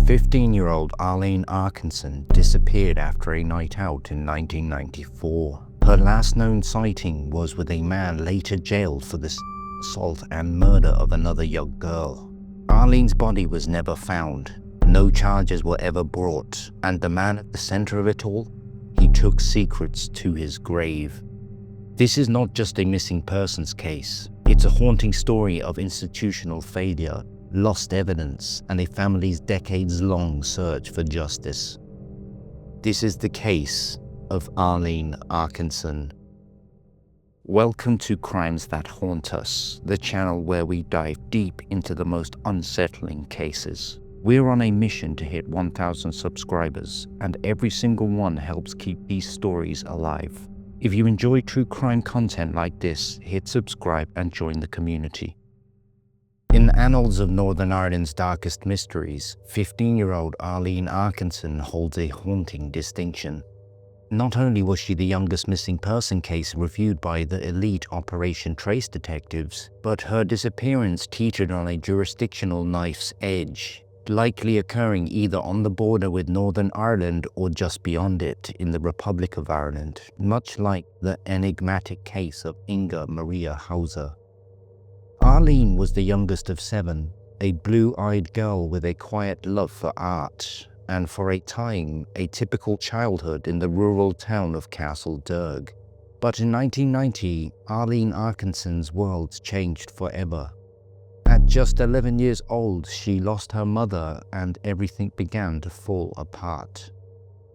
15-year-old Arlene Arkinson disappeared after a night out in 1994. Her last known sighting was with a man later jailed for the assault and murder of another young girl. Arlene's body was never found, no charges were ever brought, and the man at the center of it all, he took secrets to his grave. This is not just a missing persons case, it's a haunting story of institutional failure, lost evidence, and a family's decades-long search for justice. This is the case of Arlene Arkinson. Welcome to Crimes That Haunt Us, the channel where we dive deep into the most unsettling cases. We're on a mission to hit 1,000 subscribers, and every single one helps keep these stories alive. If you enjoy true crime content like this, hit subscribe and join the community. In the annals of Northern Ireland's darkest mysteries, 15-year-old Arlene Arkinson holds a haunting distinction. Not only was she the youngest missing person case reviewed by the elite Operation Trace detectives, but her disappearance teetered on a jurisdictional knife's edge, likely occurring either on the border with Northern Ireland or just beyond it in the Republic of Ireland, much like the enigmatic case of Inga Maria Hauser. Arlene was the youngest of 7, a blue-eyed girl with a quiet love for art, and for a time, a typical childhood in the rural town of Castlederg. But in 1990, Arlene Arkinson's world changed forever. At just 11 years old, she lost her mother and everything began to fall apart.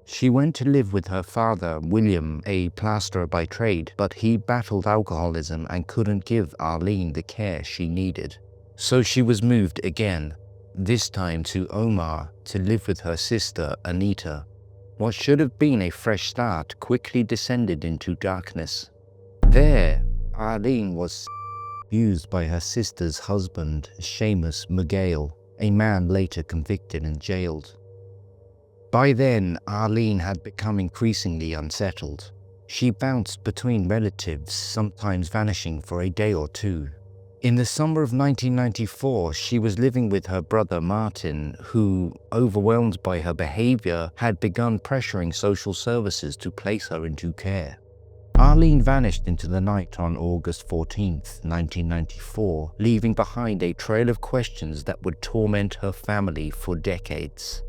She went to live with her father, William, a plasterer by trade, but he battled alcoholism and couldn't give Arlene the care she needed. So she was moved again, this time to Omagh, to live with her sister, Anita. What should have been a fresh start quickly descended into darkness. There, Arlene was abused by her sister's husband, Seamus McGale, a man later convicted and jailed. By then, Arlene had become increasingly unsettled. She bounced between relatives, sometimes vanishing for a day or two. In the summer of 1994, she was living with her brother Martin, who, overwhelmed by her behavior, had begun pressuring social services to place her into care. Arlene vanished into the night on August 14, 1994, leaving behind a trail of questions that would torment her family for decades.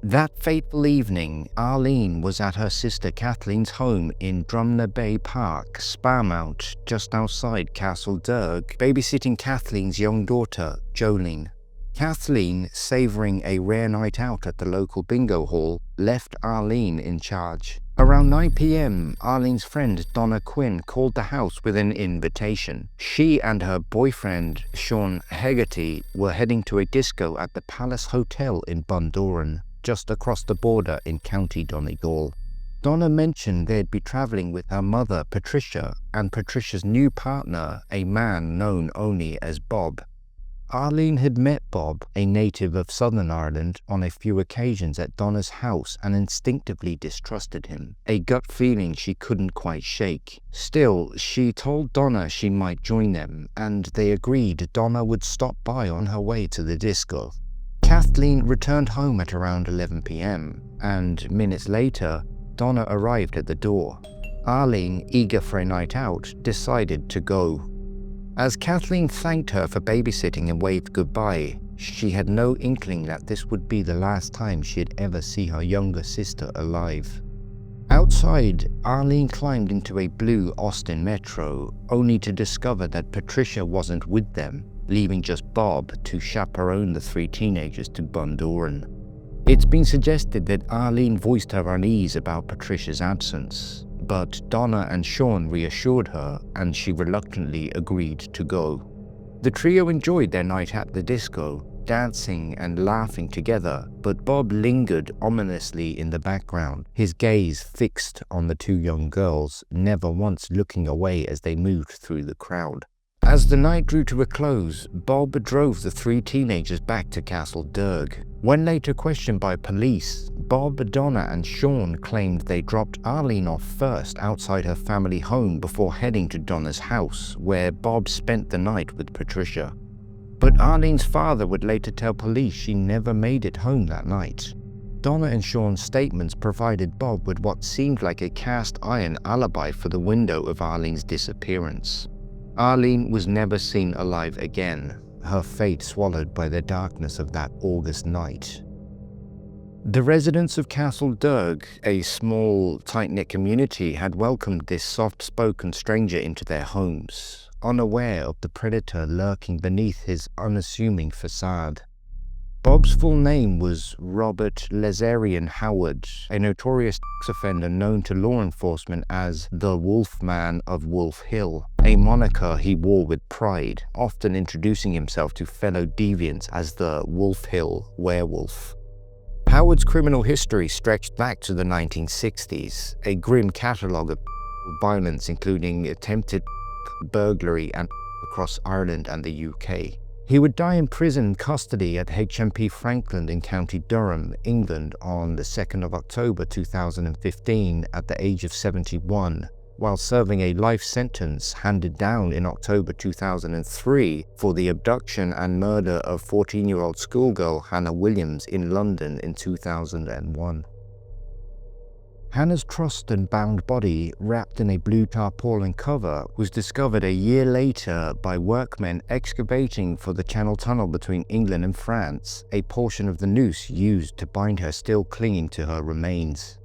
That fateful evening, Arlene was at her sister Kathleen's home in Drumna Bay Park, Sparmount, just outside Castlederg, babysitting Kathleen's young daughter, Jolene. Kathleen, savouring a rare night out at the local bingo hall, left Arlene in charge. Around 9 p.m, Arlene's friend Donna Quinn called the house with an invitation. She and her boyfriend, Sean Hegarty, were heading to a disco at the Palace Hotel in Bundoran, just across the border in County Donegal. Donna mentioned they'd be travelling with her mother, Patricia, and Patricia's new partner, a man known only as Bob. Arlene had met Bob, a native of Southern Ireland, on a few occasions at Donna's house and instinctively distrusted him, a gut feeling she couldn't quite shake. Still, she told Donna she might join them, and they agreed Donna would stop by on her way to the disco. Kathleen returned home at around 11 p.m, and minutes later, Donna arrived at the door. Arlene, eager for a night out, decided to go. As Kathleen thanked her for babysitting and waved goodbye, she had no inkling that this would be the last time she'd ever see her younger sister alive. Outside, Arlene climbed into a blue Austin Metro, only to discover that Patricia wasn't with them, leaving just Bob to chaperone the 3 teenagers to Bundoran. It's been suggested that Arlene voiced her unease about Patricia's absence, but Donna and Sean reassured her, and she reluctantly agreed to go. The trio enjoyed their night at the disco, dancing and laughing together, but Bob lingered ominously in the background, his gaze fixed on the 2 young girls, never once looking away as they moved through the crowd. As the night drew to a close, Bob drove the 3 teenagers back to Castlederg. When later questioned by police, Bob, Donna and Sean claimed they dropped Arlene off first outside her family home before heading to Donna's house, where Bob spent the night with Patricia. But Arlene's father would later tell police she never made it home that night. Donna and Sean's statements provided Bob with what seemed like a cast-iron alibi for the window of Arlene's disappearance. Arlene was never seen alive again, her fate swallowed by the darkness of that August night. The residents of Castlederg, a small, tight-knit community, had welcomed this soft-spoken stranger into their homes, unaware of the predator lurking beneath his unassuming facade. Bob's full name was Robert Lazarian Howard, a notorious sex offender known to law enforcement as the Wolfman of Wolf Hill, a moniker he wore with pride, often introducing himself to fellow deviants as the Wolf Hill Werewolf. Howard's criminal history stretched back to the 1960s, a grim catalogue of violence including attempted burglary and across Ireland and the UK. He would die in prison custody at HMP Frankland in County Durham, England on the 2nd of October 2015 at the age of 71, while serving a life sentence handed down in October 2003 for the abduction and murder of 14-year-old schoolgirl Hannah Williams in London in 2001. Hannah's trussed and bound body, wrapped in a blue tarpaulin cover, was discovered a year later by workmen excavating for the Channel Tunnel between England and France, a portion of the noose used to bind her still clinging to her remains.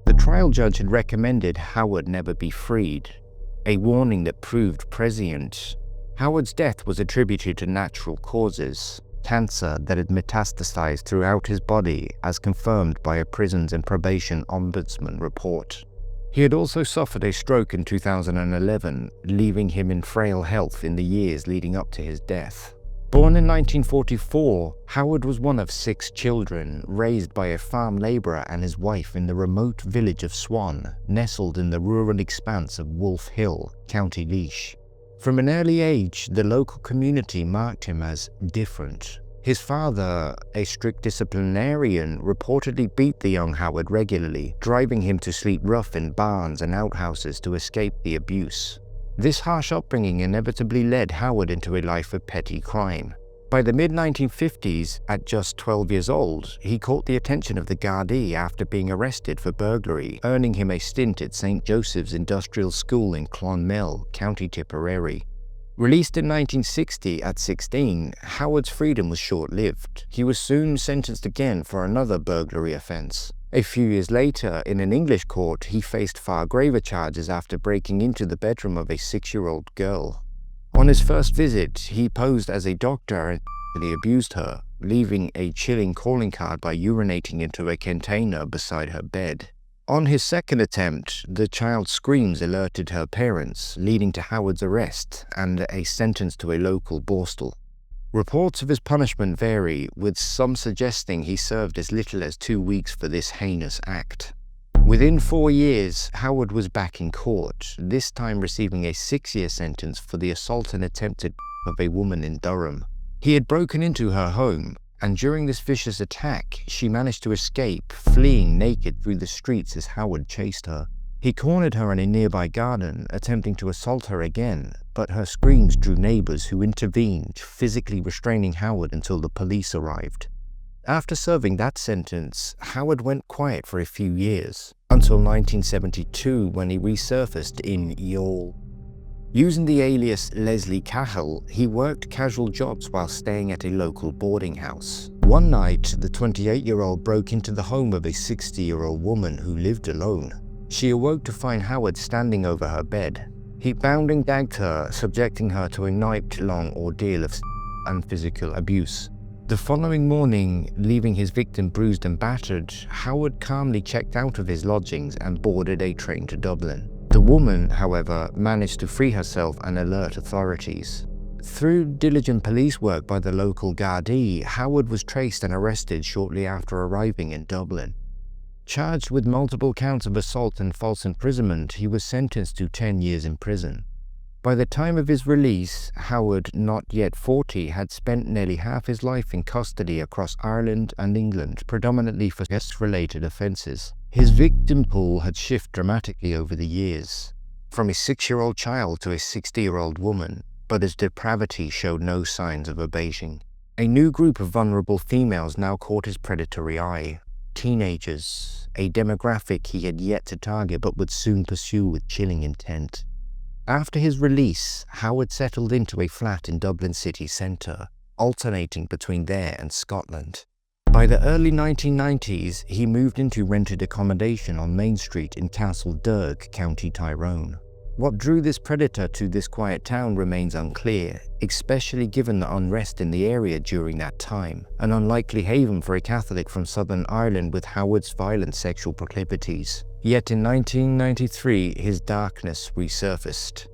The trial judge had recommended Howard never be freed, a warning that proved prescient. Howard's death was attributed to natural causes, cancer that had metastasized throughout his body as confirmed by a Prisons and Probation Ombudsman report. He had also suffered a stroke in 2011, leaving him in frail health in the years leading up to his death. Born in 1944, Howard was one of 6 children, raised by a farm labourer and his wife in the remote village of Swan, nestled in the rural expanse of Wolf Hill, County Laois. From an early age, the local community marked him as different. His father, a strict disciplinarian, reportedly beat the young Howard regularly, driving him to sleep rough in barns and outhouses to escape the abuse. This harsh upbringing inevitably led Howard into a life of petty crime. By the mid-1950s, at just 12 years old, he caught the attention of the Gardaí after being arrested for burglary, earning him a stint at St. Joseph's Industrial School in Clonmel, County Tipperary. Released in 1960 at 16, Howard's freedom was short-lived. He was soon sentenced again for another burglary offence. A few years later, in an English court, he faced far graver charges after breaking into the bedroom of a 6-year-old girl. On his first visit, he posed as a doctor and abused her, leaving a chilling calling card by urinating into a container beside her bed. On his second attempt, the child's screams alerted her parents, leading to Howard's arrest and a sentence to a local borstal. Reports of his punishment vary, with some suggesting he served as little as 2 weeks for this heinous act. Within 4 years, Howard was back in court, this time receiving a 6-year sentence for the assault and attempted of a woman in Durham. He had broken into her home, and during this vicious attack, she managed to escape, fleeing naked through the streets as Howard chased her. He cornered her in a nearby garden, attempting to assault her again, but her screams drew neighbors who intervened, physically restraining Howard until the police arrived. After serving that sentence, Howard went quiet for a few years, until 1972 when he resurfaced in Youghal. Using the alias Leslie Cahill, he worked casual jobs while staying at a local boarding house. One night, the 28-year-old broke into the home of a 60-year-old woman who lived alone. She awoke to find Howard standing over her bed. He bound and gagged her, subjecting her to a night-long ordeal of and physical abuse. The following morning, leaving his victim bruised and battered, Howard calmly checked out of his lodgings and boarded a train to Dublin. The woman, however, managed to free herself and alert authorities. Through diligent police work by the local Gardaí, Howard was traced and arrested shortly after arriving in Dublin. Charged with multiple counts of assault and false imprisonment, he was sentenced to 10 years in prison. By the time of his release, Howard, not yet 40, had spent nearly half his life in custody across Ireland and England, predominantly for sex-related offences. His victim pool had shifted dramatically over the years, from a 6-year-old child to a 60-year-old woman, but his depravity showed no signs of abating. A new group of vulnerable females now caught his predatory eye. Teenagers, a demographic he had yet to target but would soon pursue with chilling intent. After his release, Howard settled into a flat in Dublin city centre, alternating between there and Scotland. By the early 1990s, he moved into rented accommodation on Main Street in Castlederg, County Tyrone. What drew this predator to this quiet town remains unclear, especially given the unrest in the area during that time, an unlikely haven for a Catholic from Southern Ireland with Howard's violent sexual proclivities. Yet in 1993, his darkness resurfaced.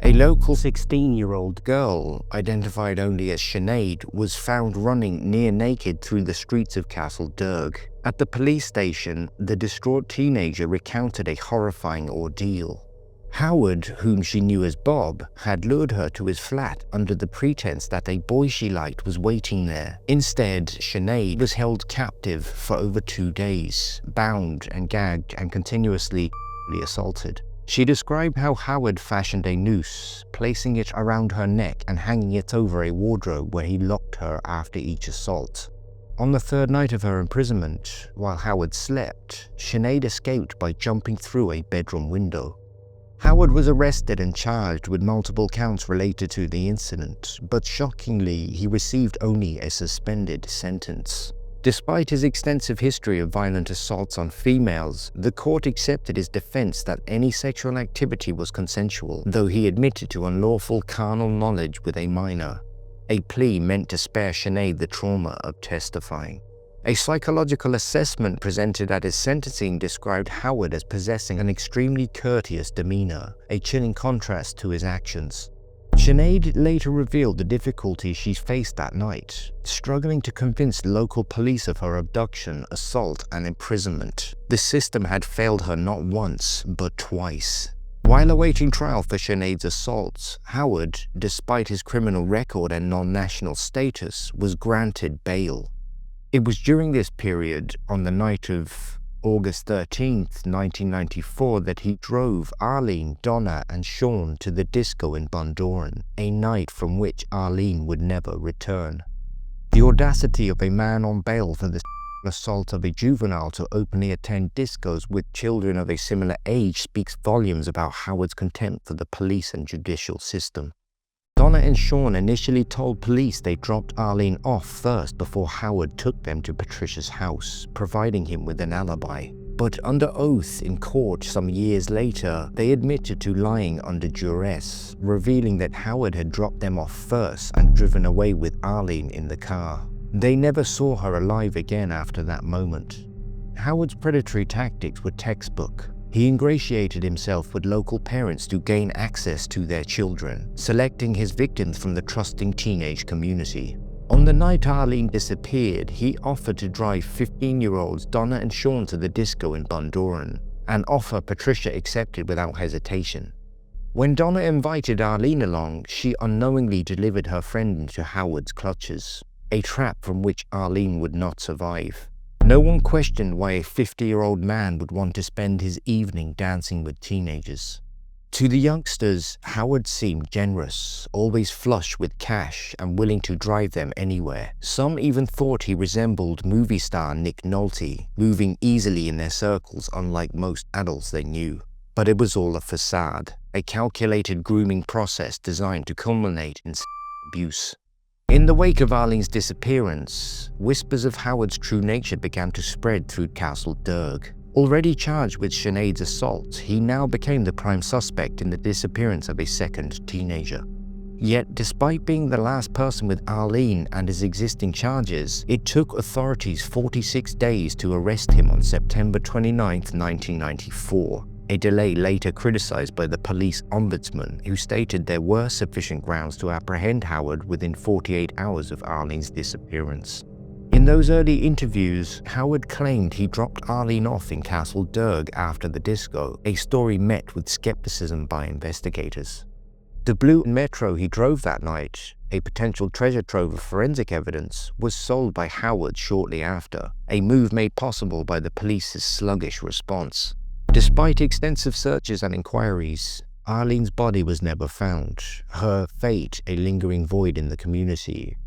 A local 16-year-old girl, identified only as Sinead, was found running near naked through the streets of Castlederg. At the police station, the distraught teenager recounted a horrifying ordeal. Howard, whom she knew as Bob, had lured her to his flat under the pretense that a boy she liked was waiting there. Instead, Sinead was held captive for over 2 days, bound and gagged and continuously assaulted. She described how Howard fashioned a noose, placing it around her neck and hanging it over a wardrobe where he locked her after each assault. On the third night of her imprisonment, while Howard slept, Sinead escaped by jumping through a bedroom window. Howard was arrested and charged with multiple counts related to the incident, but shockingly, he received only a suspended sentence. Despite his extensive history of violent assaults on females, the court accepted his defense that any sexual activity was consensual, though he admitted to unlawful carnal knowledge with a minor, a plea meant to spare Sinead the trauma of testifying. A psychological assessment presented at his sentencing described Howard as possessing an extremely courteous demeanor, a chilling contrast to his actions. Sinead later revealed the difficulties she faced that night, struggling to convince local police of her abduction, assault, and imprisonment. The system had failed her not once, but twice. While awaiting trial for Sinead's assaults, Howard, despite his criminal record and non-national status, was granted bail. It was during this period, on the night of August 13th, 1994, that he drove Arlene, Donna, and Sean to the disco in Bundoran, a night from which Arlene would never return. The audacity of a man on bail for the assault of a juvenile to openly attend discos with children of a similar age speaks volumes about Howard's contempt for the police and judicial system. Donna and Sean initially told police they dropped Arlene off first before Howard took them to Patricia's house, providing him with an alibi. But under oath in court some years later, they admitted to lying under duress, revealing that Howard had dropped them off first and driven away with Arlene in the car. They never saw her alive again after that moment. Howard's predatory tactics were textbook. He ingratiated himself with local parents to gain access to their children, selecting his victims from the trusting teenage community. On the night Arlene disappeared, he offered to drive 15-year-olds Donna and Sean to the disco in Bundoran, an offer Patricia accepted without hesitation. When Donna invited Arlene along, she unknowingly delivered her friend into Howard's clutches, a trap from which Arlene would not survive. No one questioned why a 50-year-old man would want to spend his evening dancing with teenagers. To the youngsters, Howard seemed generous, always flush with cash and willing to drive them anywhere. Some even thought he resembled movie star Nick Nolte, moving easily in their circles unlike most adults they knew. But it was all a facade, a calculated grooming process designed to culminate in abuse. In the wake of Arlene's disappearance, whispers of Howard's true nature began to spread through Castlederg. Already charged with Sinead's assault, he now became the prime suspect in the disappearance of a second teenager. Yet, despite being the last person with Arlene and his existing charges, it took authorities 46 days to arrest him on September 29, 1994. A delay later criticized by the police ombudsman, who stated there were sufficient grounds to apprehend Howard within 48 hours of Arlene's disappearance. In those early interviews, Howard claimed he dropped Arlene off in Castlederg after the disco, a story met with skepticism by investigators. The blue Metro he drove that night, a potential treasure trove of forensic evidence, was sold by Howard shortly after, a move made possible by the police's sluggish response. Despite extensive searches and inquiries, Arlene's body was never found, her fate a lingering void in the community.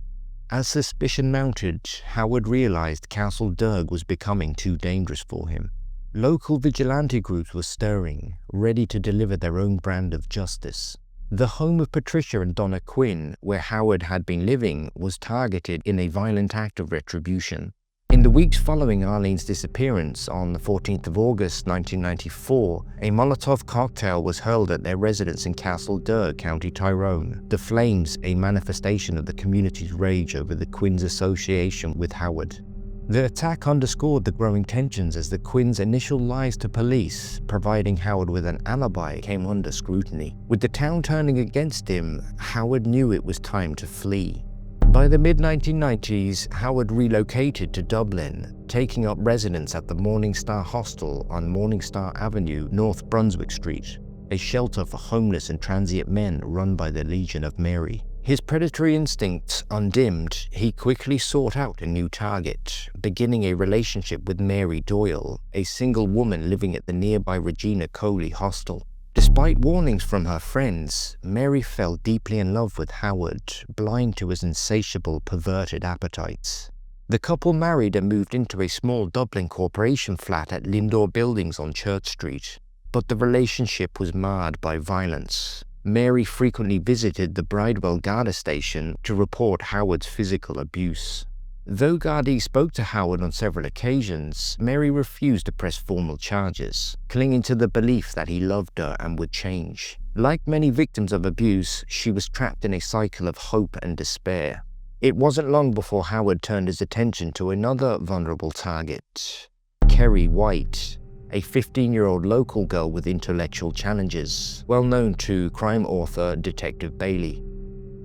As suspicion mounted, Howard realized Castlederg was becoming too dangerous for him. Local vigilante groups were stirring, ready to deliver their own brand of justice. The home of Patricia and Donna Quinn, where Howard had been living, was targeted in a violent act of retribution. In the weeks following Arlene's disappearance on the 14th of August 1994, a Molotov cocktail was hurled at their residence in Castlederg, County Tyrone, the flames a manifestation of the community's rage over the Quinns' association with Howard. The attack underscored the growing tensions as the Quinns' initial lies to police, providing Howard with an alibi, came under scrutiny. With the town turning against him, Howard knew it was time to flee. By the mid-1990s, Howard relocated to Dublin, taking up residence at the Morning Star Hostel on Morning Star Avenue, North Brunswick Street, a shelter for homeless and transient men run by the Legion of Mary. His predatory instincts undimmed, he quickly sought out a new target, beginning a relationship with Mary Doyle, a single woman living at the nearby Regina Coley hostel. Despite warnings from her friends, Mary fell deeply in love with Howard, blind to his insatiable, perverted appetites. The couple married and moved into a small Dublin corporation flat at Lindor Buildings on Church Street. But the relationship was marred by violence. Mary frequently visited the Bridewell Garda station to report Howard's physical abuse. Though Gardaí spoke to Howard on several occasions, Mary refused to press formal charges, clinging to the belief that he loved her and would change. Like many victims of abuse, she was trapped in a cycle of hope and despair. It wasn't long before Howard turned his attention to another vulnerable target, Kerry White, a 15-year-old local girl with intellectual challenges, well known to crime author Detective Bailey.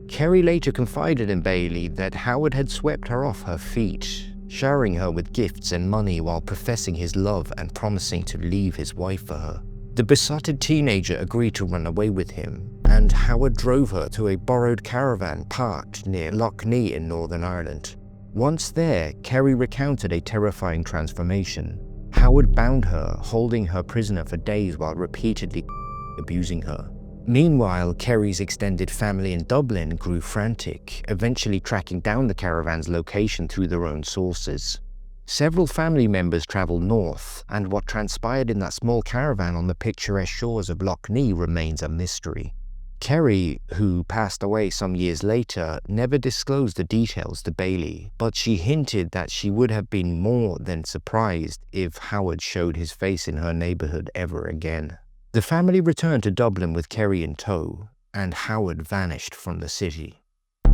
Kerry later confided in Bailey that Howard had swept her off her feet, showering her with gifts and money while professing his love and promising to leave his wife for her. The besotted teenager agreed to run away with him, and Howard drove her to a borrowed caravan parked near Lough Neagh in Northern Ireland. Once there, Kerry recounted a terrifying transformation. Howard bound her, holding her prisoner for days while repeatedly abusing her. Meanwhile, Kerry's extended family in Dublin grew frantic, eventually tracking down the caravan's location through their own sources. Several family members travelled north, and what transpired in that small caravan on the picturesque shores of Lough Neagh remains a mystery. Kerry, who passed away some years later, never disclosed the details to Bailey, but she hinted that she would have been more than surprised if Howard showed his face in her neighbourhood ever again. The family returned to Dublin with Kerry in tow, and Howard vanished from the city.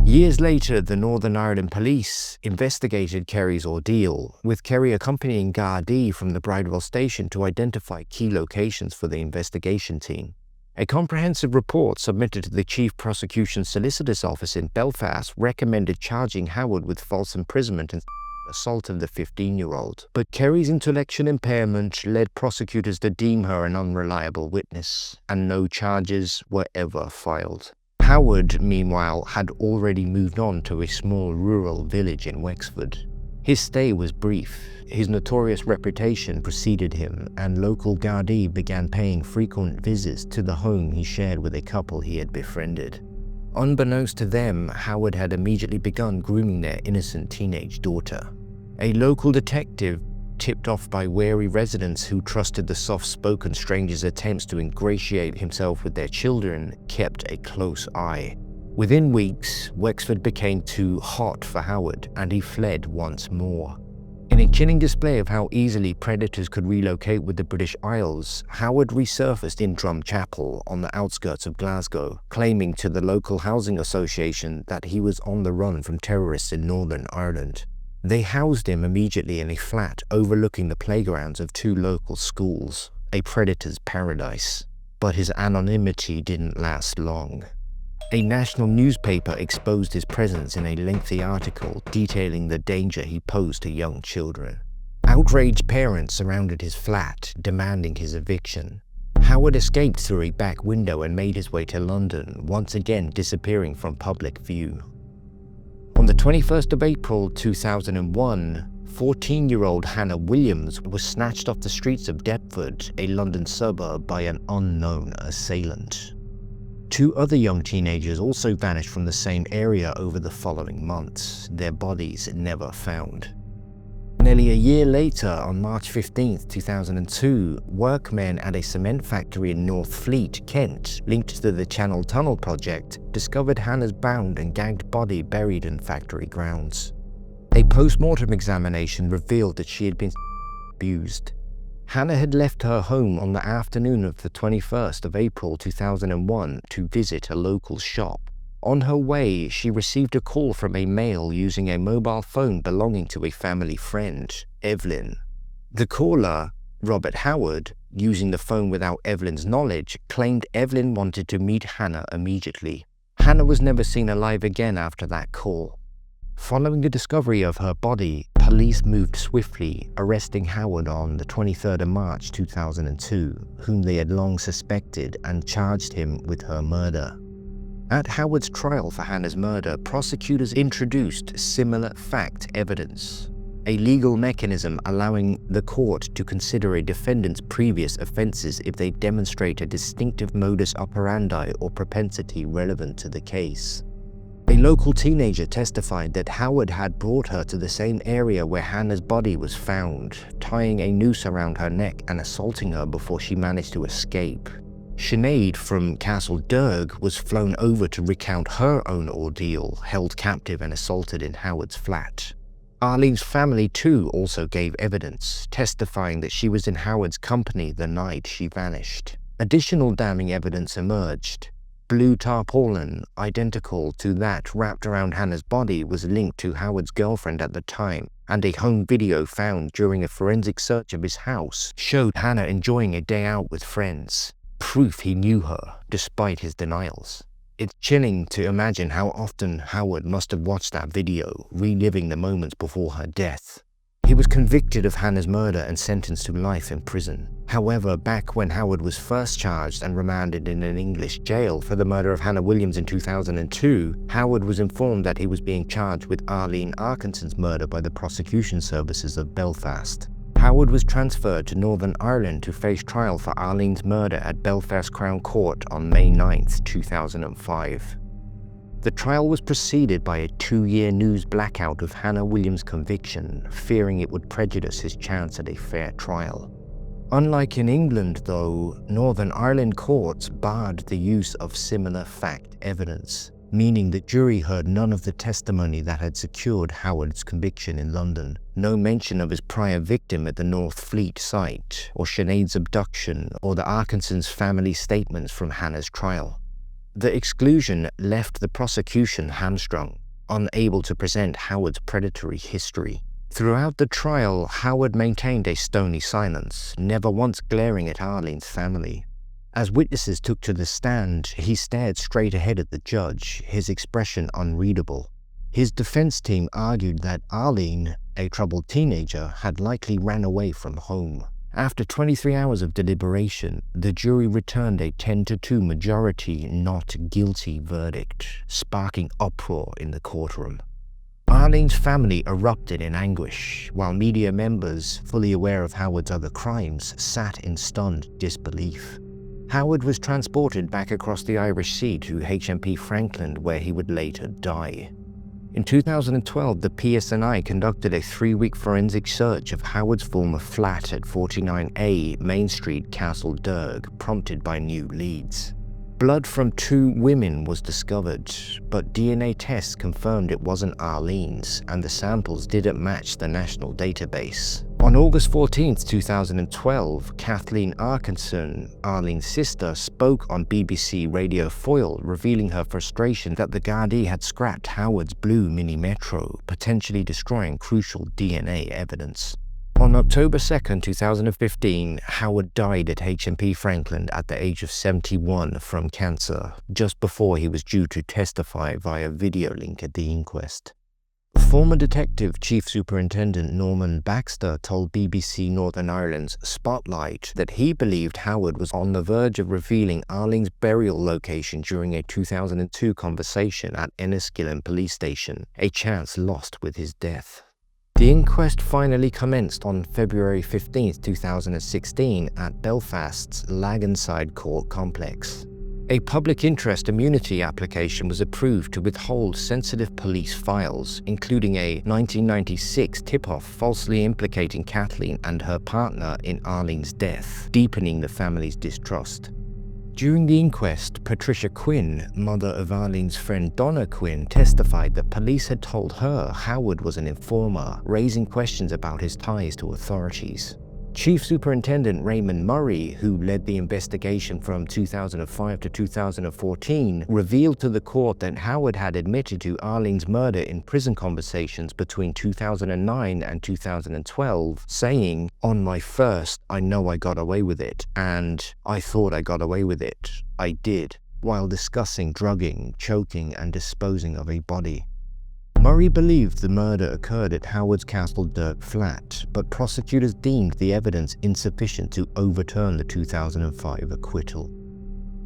Years later, the Northern Ireland police investigated Kerry's ordeal, with Kerry accompanying Gardaí from the Bridewell station to identify key locations for the investigation team. A comprehensive report submitted to the Chief Prosecution Solicitor's Office in Belfast recommended charging Howard with false imprisonment and assault of the 15-year-old. But Kerry's intellectual impairment led prosecutors to deem her an unreliable witness, and no charges were ever filed. Howard, meanwhile, had already moved on to a small rural village in Wexford. His stay was brief. His notorious reputation preceded him, and local Gardaí began paying frequent visits to the home he shared with a couple he had befriended. Unbeknownst to them, Howard had immediately begun grooming their innocent teenage daughter. A local detective, tipped off by wary residents who trusted the soft-spoken stranger's attempts to ingratiate himself with their children, kept a close eye. Within weeks, Wexford became too hot for Howard, and he fled once more. In a chilling display of how easily predators could relocate with the British Isles, Howard resurfaced in Drumchapel on the outskirts of Glasgow, claiming to the local housing association that he was on the run from terrorists in Northern Ireland. They housed him immediately in a flat overlooking the playgrounds of two local schools, a predator's paradise. But his anonymity didn't last long. A national newspaper exposed his presence in a lengthy article detailing the danger he posed to young children. Outraged parents surrounded his flat, demanding his eviction. Howard escaped through a back window and made his way to London, once again disappearing from public view. On the 21st of April 2001, 14-year-old Hannah Williams was snatched off the streets of Deptford, a London suburb, by an unknown assailant. 2 other young teenagers also vanished from the same area over the following months, their bodies never found. Nearly a year later, on March 15, 2002, workmen at a cement factory in North Fleet, Kent, linked to the Channel Tunnel project, discovered Hannah's bound and gagged body buried in factory grounds. A post-mortem examination revealed that she had been abused. Hannah had left her home on the afternoon of the 21st of April 2001 to visit a local shop. On her way, she received a call from a male using a mobile phone belonging to a family friend, Evelyn. The caller, Robert Howard, using the phone without Evelyn's knowledge, claimed Evelyn wanted to meet Hannah immediately. Hannah was never seen alive again after that call. Following the discovery of her body, police moved swiftly, arresting Howard on the 23rd of March 2002, whom they had long suspected, and charged him with her murder. At Howard's trial for Hannah's murder, prosecutors introduced similar fact evidence, a legal mechanism allowing the court to consider a defendant's previous offenses if they demonstrate a distinctive modus operandi or propensity relevant to the case. A local teenager testified that Howard had brought her to the same area where Hannah's body was found, tying a noose around her neck and assaulting her before she managed to escape. Sinead from Castlederg was flown over to recount her own ordeal, held captive and assaulted in Howard's flat. Arlene's family too also gave evidence, testifying that she was in Howard's company the night she vanished. Additional damning evidence emerged. Blue tarpaulin, identical to that wrapped around Hannah's body, was linked to Howard's girlfriend at the time, and a home video found during a forensic search of his house showed Hannah enjoying a day out with friends. Proof he knew her, despite his denials. It's chilling to imagine how often Howard must have watched that video, reliving the moments before her death. He was convicted of Hannah's murder and sentenced to life in prison. However, back when Howard was first charged and remanded in an English jail for the murder of Hannah Williams in 2002, Howard was informed that he was being charged with Arlene Arkinson's murder by the prosecution services of Belfast. Howard was transferred to Northern Ireland to face trial for Arlene's murder at Belfast Crown Court on May 9, 2005. The trial was preceded by a 2-year news blackout of Hannah Williams' conviction, fearing it would prejudice his chance at a fair trial. Unlike in England, though, Northern Ireland courts barred the use of similar fact evidence, meaning the jury heard none of the testimony that had secured Howard's conviction in London. No mention of his prior victim at the North Fleet site, or Sinead's abduction, or the Arkinsons' family statements from Hannah's trial. The exclusion left the prosecution hamstrung, unable to present Howard's predatory history. Throughout the trial, Howard maintained a stony silence, never once glaring at Arlene's family. As witnesses took to the stand, he stared straight ahead at the judge, his expression unreadable. His defense team argued that Arlene, a troubled teenager, had likely ran away from home. After 23 hours of deliberation, the jury returned a 10-2 majority not guilty verdict, sparking uproar in the courtroom. Arlene's family erupted in anguish, while media members, fully aware of Howard's other crimes, sat in stunned disbelief. Howard was transported back across the Irish Sea to HMP Franklin, where he would later die. In 2012, the PSNI conducted a 3-week forensic search of Howard's former flat at 49A Main Street, Castlederg, prompted by new leads. Blood from 2 women was discovered, but DNA tests confirmed it wasn't Arlene's, and the samples didn't match the national database. On August 14, 2012, Arlene Arkinson, Arlene's sister, spoke on BBC Radio Foyle, revealing her frustration that the Gardaí had scrapped Howard's blue Mini Metro, potentially destroying crucial DNA evidence. On October 2, 2015, Howard died at HMP Franklin at the age of 71 from cancer, just before he was due to testify via video link at the inquest. Former Detective Chief Superintendent Norman Baxter told BBC Northern Ireland's Spotlight that he believed Howard was on the verge of revealing Arlene's burial location during a 2002 conversation at Enniskillen Police Station, a chance lost with his death. The inquest finally commenced on February 15, 2016 at Belfast's Laganside Court Complex. A public interest immunity application was approved to withhold sensitive police files, including a 1996 tip-off falsely implicating Kathleen and her partner in Arlene's death, deepening the family's distrust. During the inquest, Patricia Quinn, mother of Arlene's friend Donna Quinn, testified that police had told her Howard was an informer, raising questions about his ties to authorities. Chief Superintendent Raymond Murray, who led the investigation from 2005 to 2014, revealed to the court that Howard had admitted to Arlene's murder in prison conversations between 2009 and 2012, saying, "On my first, I know I got away with it, and I thought I got away with it. I did," while discussing drugging, choking, and disposing of a body. Murray believed the murder occurred at Howard's Castlederg flat, but prosecutors deemed the evidence insufficient to overturn the 2005 acquittal.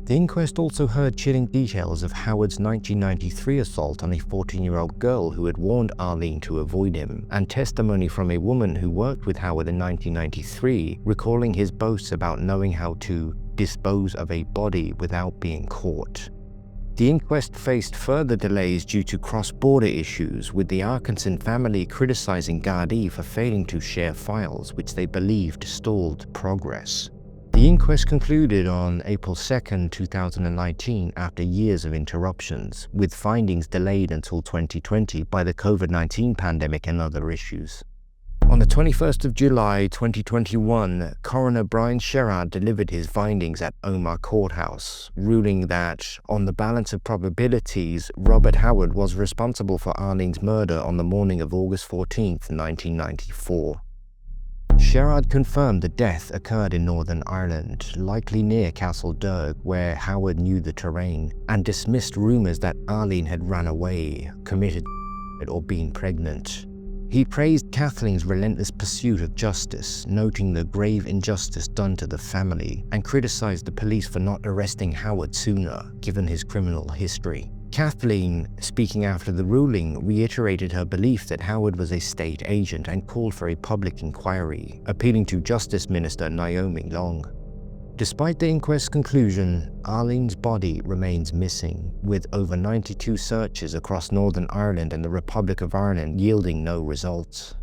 The inquest also heard chilling details of Howard's 1993 assault on a 14-year-old girl who had warned Arlene to avoid him, and testimony from a woman who worked with Howard in 1993, recalling his boasts about knowing how to dispose of a body without being caught. The inquest faced further delays due to cross-border issues, with the Arkinson family criticizing Gardaí for failing to share files, which they believed stalled progress. The inquest concluded on April 2, 2019, after years of interruptions, with findings delayed until 2020 by the COVID-19 pandemic and other issues. On the 21st of July 2021, Coroner Brian Sherrard delivered his findings at Omagh Courthouse, ruling that, on the balance of probabilities, Robert Howard was responsible for Arlene's murder on the morning of August 14, 1994. Sherrard confirmed the death occurred in Northern Ireland, likely near Castlederg, where Howard knew the terrain, and dismissed rumours that Arlene had run away, committed or been pregnant. He praised Kathleen's relentless pursuit of justice, noting the grave injustice done to the family, and criticized the police for not arresting Howard sooner, given his criminal history. Kathleen, speaking after the ruling, reiterated her belief that Howard was a state agent and called for a public inquiry, appealing to Justice Minister Naomi Long. Despite the inquest's conclusion, Arlene's body remains missing, with over 92 searches across Northern Ireland and the Republic of Ireland yielding no results.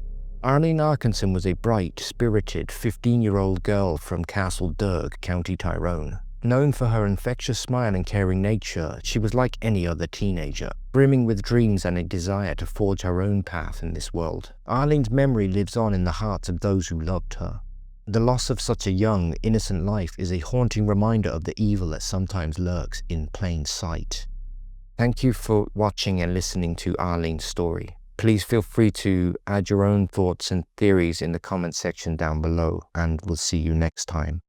Arlene Arkinson was a bright, spirited 15-year-old girl from Castlederg, County Tyrone. Known for her infectious smile and caring nature, she was like any other teenager, brimming with dreams and a desire to forge her own path in this world. Arlene's memory lives on in the hearts of those who loved her. The loss of such a young, innocent life is a haunting reminder of the evil that sometimes lurks in plain sight. Thank you for watching and listening to Arlene's story. Please feel free to add your own thoughts and theories in the comment section down below, and we'll see you next time.